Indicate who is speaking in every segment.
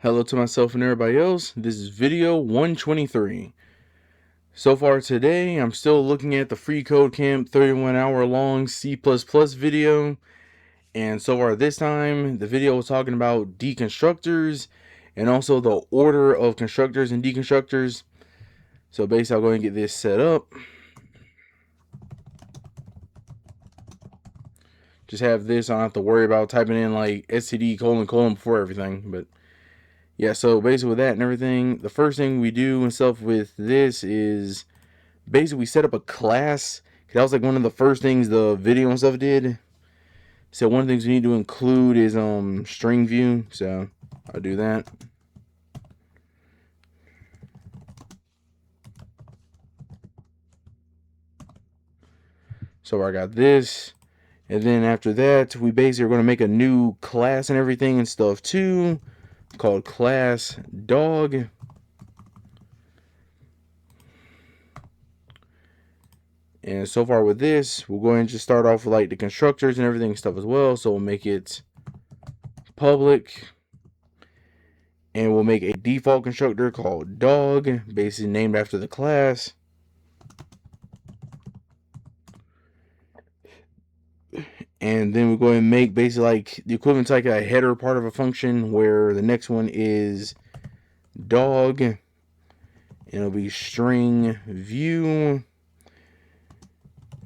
Speaker 1: Hello to myself and everybody else. This is video 123. So far today, I'm still looking at the Free Code Camp 31-hour long C++ video. And so far this time, the video was talking about deconstructors and also the order of constructors and deconstructors. So basically, I'll go ahead and get this set up. Just have this, I don't have to worry about typing in like std : before everything, but yeah, so basically with that and everything, the first thing we do and stuff with this is basically we set up a class. That was like one of the first things the video and stuff did. So one of the things we need to include is string view. So I'll do that. So I got this. And then after that, we basically are going to make a new class and everything and stuff too, called class dog. And so far with this, we're going to just start off with like the constructors and everything and stuff as well. So we'll make it public. And we'll make a default constructor called dog, basically named after the class. And then we're going to make basically like the equivalent to like a header part of a function, where the next one is dog. And it'll be string view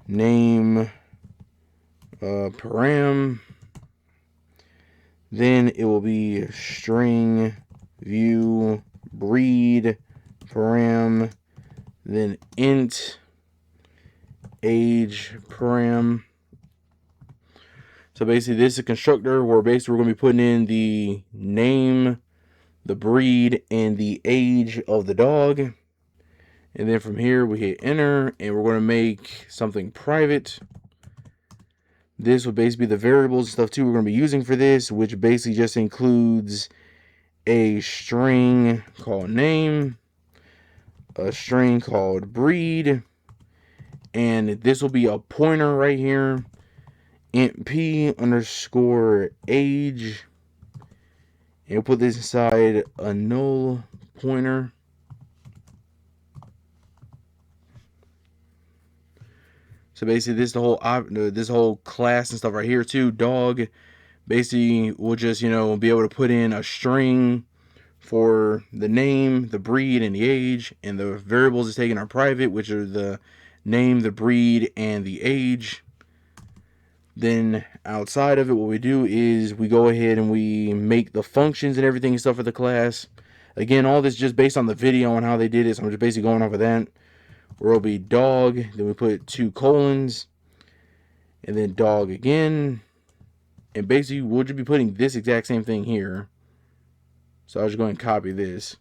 Speaker 1: name param. Then it will be string view breed param. Then int age param. So basically this is a constructor where basically we're going to be putting in the name, the breed, and the age of the dog. And then from here we hit enter, and we're going to make something private. This will basically be the variables and stuff too we're going to be using for this, which basically just includes a string called name, a string called breed, and this will be a pointer right here, int p underscore age, and we'll put this inside a null pointer. So basically this whole class and stuff right here too, dog, basically we'll just, be able to put in a string for the name, the breed, and the age, and the variables is taken are private, which are the name, the breed, and the age. Then outside of it, what we do is we go ahead and we make the functions and everything and stuff for the class. Again, all this just based on the video and how they did it, so I'm just basically going off of that. Where it'll be dog, then we put 2 colons, and then dog again. And basically we'll just be putting this exact same thing here. So I'll just go and copy this.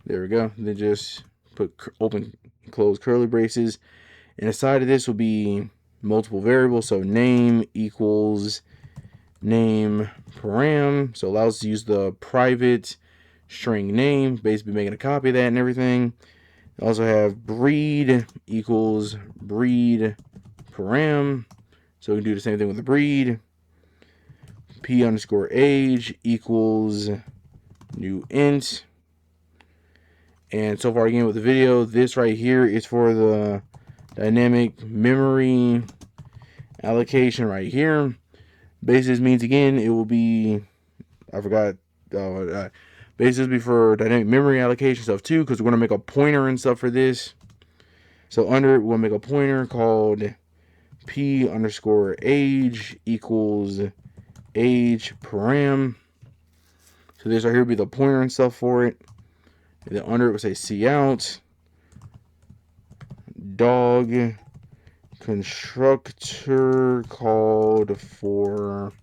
Speaker 1: There we go. Then just put open, close curly braces. And inside of this will be multiple variables. So name equals name param. So it allows us to use the private string name, basically making a copy of that and everything. Also have breed equals breed param. So we can do the same thing with the breed. P underscore age equals new int. And so far again with the video, this right here is for the dynamic memory allocation right here. Basically this means again it will be, I forgot, basically be for dynamic memory allocation stuff too, because we're going to make a pointer and stuff for this. So under it we'll make a pointer called p underscore age equals age param. So this right here will be the pointer and stuff for it. And then under it will say cout dog constructor called for.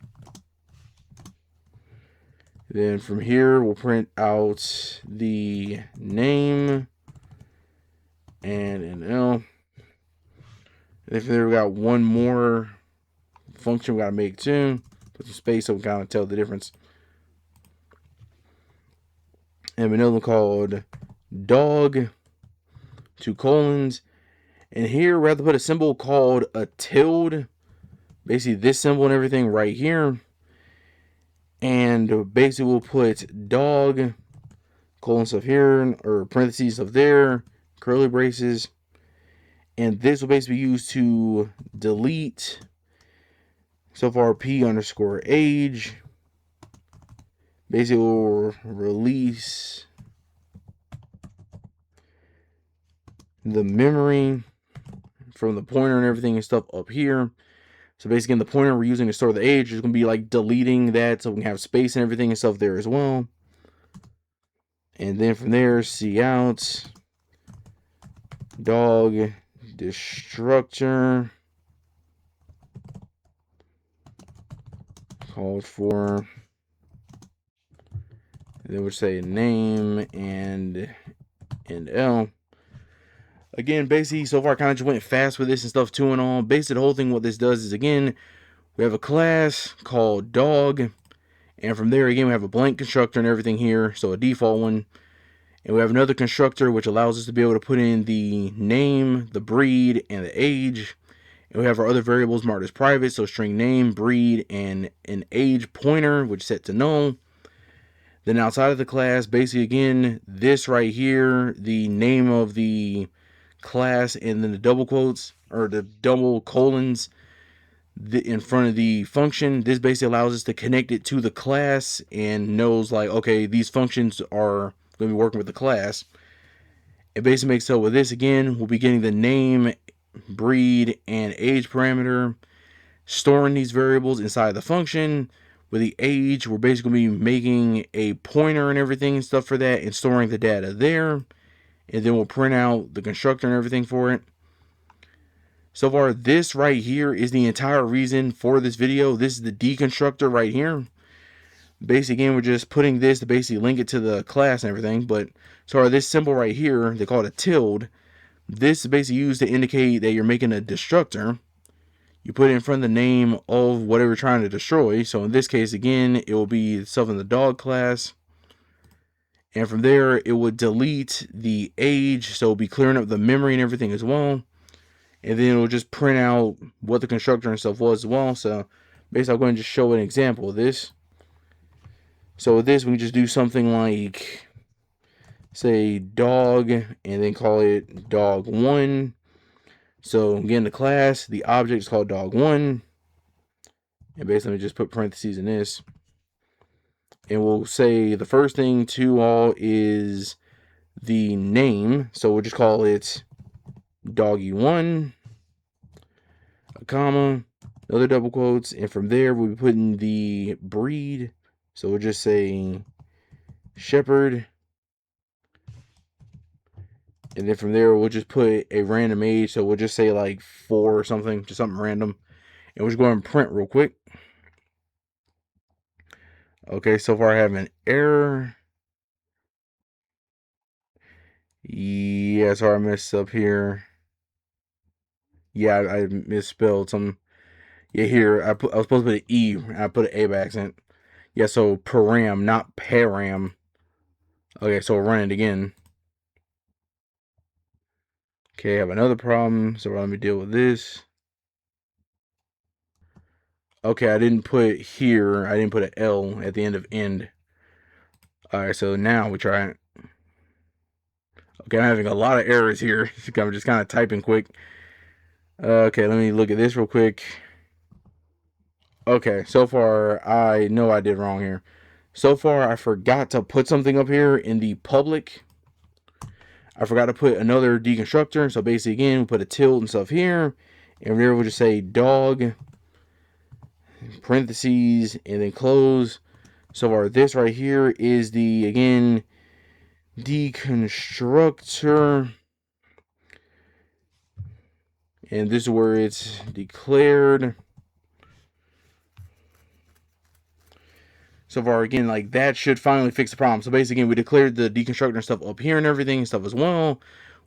Speaker 1: Then from here we'll print out the name and an L. And if there we got one more function we gotta make too. Put some space so we can kind of tell the difference. And another one called dog, 2 colons. And here we have to put a symbol called a tilde. Basically this symbol and everything right here. And basically we'll put dog, colon stuff here, or parentheses of there, curly braces. And this will basically be used to delete so far p underscore age. Basically we'll release the memory from the pointer and everything and stuff up here. So basically in the pointer we're using to store the age, it's going to be like deleting that so we can have space and everything and stuff there as well. And then from there, cout dog destructor called for. And then we'll say name and L. Again, basically, so far I kind of just went fast with this and stuff too and all. Basically, the whole thing, what this does is, again, we have a class called dog. And from there, again, we have a blank constructor and everything here. So a default one. And we have another constructor, which allows us to be able to put in the name, the breed, and the age. And we have our other variables marked as private. So string name, breed, and an age pointer, which is set to null. Then outside of the class, basically, again, this right here, the name of the class, and then the double quotes, or the double colons in front of the function. This basically allows us to connect it to the class and knows like, okay, these functions are going to be working with the class. It basically makes so with this, again, we'll be getting the name, breed, and age parameter, storing these variables inside the function. With the age, we're basically going to be making a pointer and everything and stuff for that and storing the data there. And then we'll print out the constructor and everything for it. So far, this right here is the entire reason for this video. This is the deconstructor right here. Basically, again, we're just putting this to basically link it to the class and everything. But so far, this symbol right here, they call it a tilde. This is basically used to indicate that you're making a destructor. You put it in front of the name of whatever you're trying to destroy. So in this case, again, it will be stuff in the dog class. And from there, it would delete the age. So it'll be clearing up the memory and everything as well. And then it'll just print out what the constructor and stuff was as well. So basically, I'm going to just show an example of this. So with this, we can just do something like, say, dog, and then call it dog1. So again, the class, the object is called dog1. And basically, just put parentheses in this. And we'll say the first thing to all is the name. So we'll just call it doggy1, a comma, another double quotes. And from there, we'll be putting the breed. So we'll just say shepherd. And then from there, we'll just put a random age. So we'll just say like 4 or something, just something random. And we'll just go ahead and print real quick. Okay, so far I have an error. Yeah, sorry, I messed up here. Yeah, I misspelled some. Yeah, here, I was supposed to put an E. I put an A by accident. Yeah, so param, not param. Okay, so we'll run it again. Okay, I have another problem. So let me deal with this. Okay, I didn't put here. I didn't put an L at the end of end. Alright, so now we try it. Okay, I'm having a lot of errors here. I'm just kind of typing quick. Okay, let me look at this real quick. Okay, so far, I know I did wrong here. So far, I forgot to put something up here in the public. I forgot to put another deconstructor. So basically, again, we put a tilde and stuff here. And here we'll just say dog, parentheses, and then close. So far, this right here is the, again, deconstructor. And this is where it's declared. So far, again, like that should finally fix the problem. So basically, again, we declared the deconstructor and stuff up here and everything and stuff as well,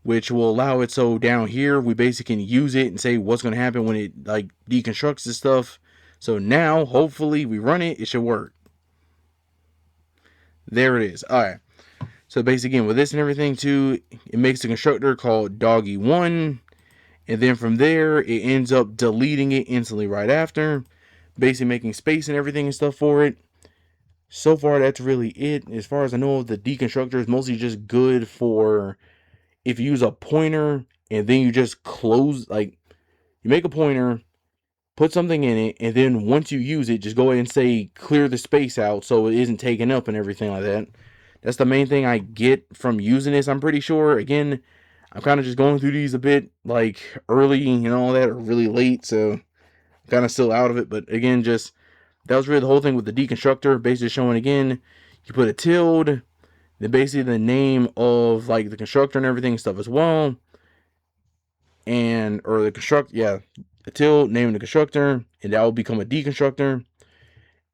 Speaker 1: which will allow it so down here, we basically can use it and say what's going to happen when it like deconstructs this stuff. So now, hopefully, we run it, it should work. There it is. All right. So basically, again, with this and everything too, it makes a constructor called doggy1. And then from there, it ends up deleting it instantly right after. Basically making space and everything and stuff for it. So far, that's really it. As far as I know, the deconstructor is mostly just good for if you use a pointer and then you just close, like, you make a pointer, put something in it, and then once you use it, just go ahead and say clear the space out so it isn't taken up and everything like that. That's the main thing I get from using this, I'm pretty sure. Again, I'm kind of just going through these a bit like early and all that, or really late, so I'm kind of still out of it. But again, just that was really the whole thing with the deconstructor, basically showing again, you put a tilde, then basically the name of like the constructor and everything stuff as well, and or the construct, yeah, a tilde, name of the constructor, and that will become a deconstructor.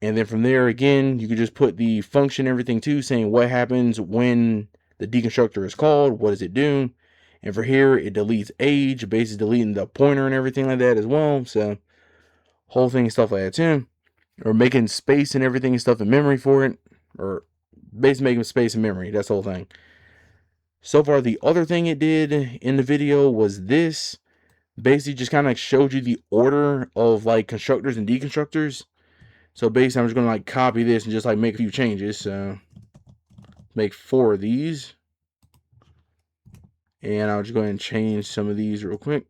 Speaker 1: And then from there, again, you can just put the function, everything too, saying what happens when the deconstructor is called, what does it do. And for here, it deletes age, basically deleting the pointer and everything like that as well. So, whole thing, stuff like that too. Or making space and everything and stuff in memory for it. Or basically making space in memory. That's the whole thing. So far, the other thing it did in the video was this. Basically, just kind of showed you the order of like constructors and deconstructors. So basically, I'm just going to like copy this and just like make a few changes. So make 4 of these. And I'll just go ahead and change some of these real quick.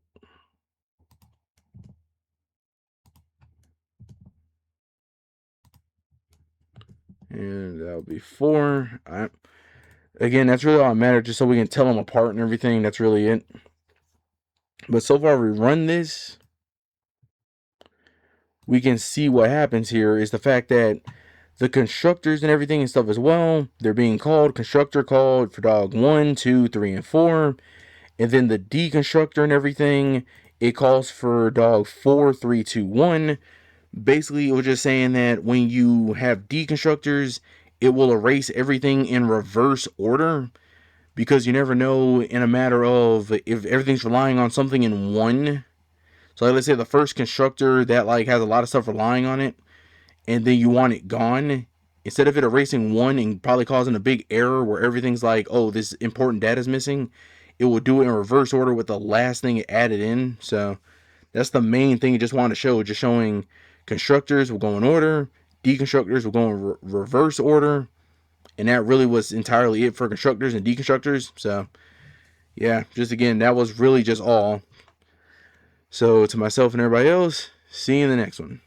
Speaker 1: And that'll be 4. Again, that's really all that matters, just so we can tell them apart and everything. That's really it. But so far, we run this, we can see what happens here is the fact that the constructors and everything and stuff as well, they're being called. Constructor called for dog 1, 2, 3, and 4. And then the deconstructor and everything, it calls for dog 4, 3, 2, 1. Basically, it was just saying that when you have deconstructors, it will erase everything in reverse order. Because you never know in a matter of if everything's relying on something in one. So like, let's say the first constructor that like has a lot of stuff relying on it, and then you want it gone, instead of it erasing one and probably causing a big error where everything's like, oh, this important data is missing, it will do it in reverse order with the last thing it added in. So that's the main thing you just want to show, just showing constructors will go in order, deconstructors will go in reverse order, and that really was entirely it for constructors and deconstructors. So yeah, just again, that was really just all. So to myself and everybody else, see you in the next one.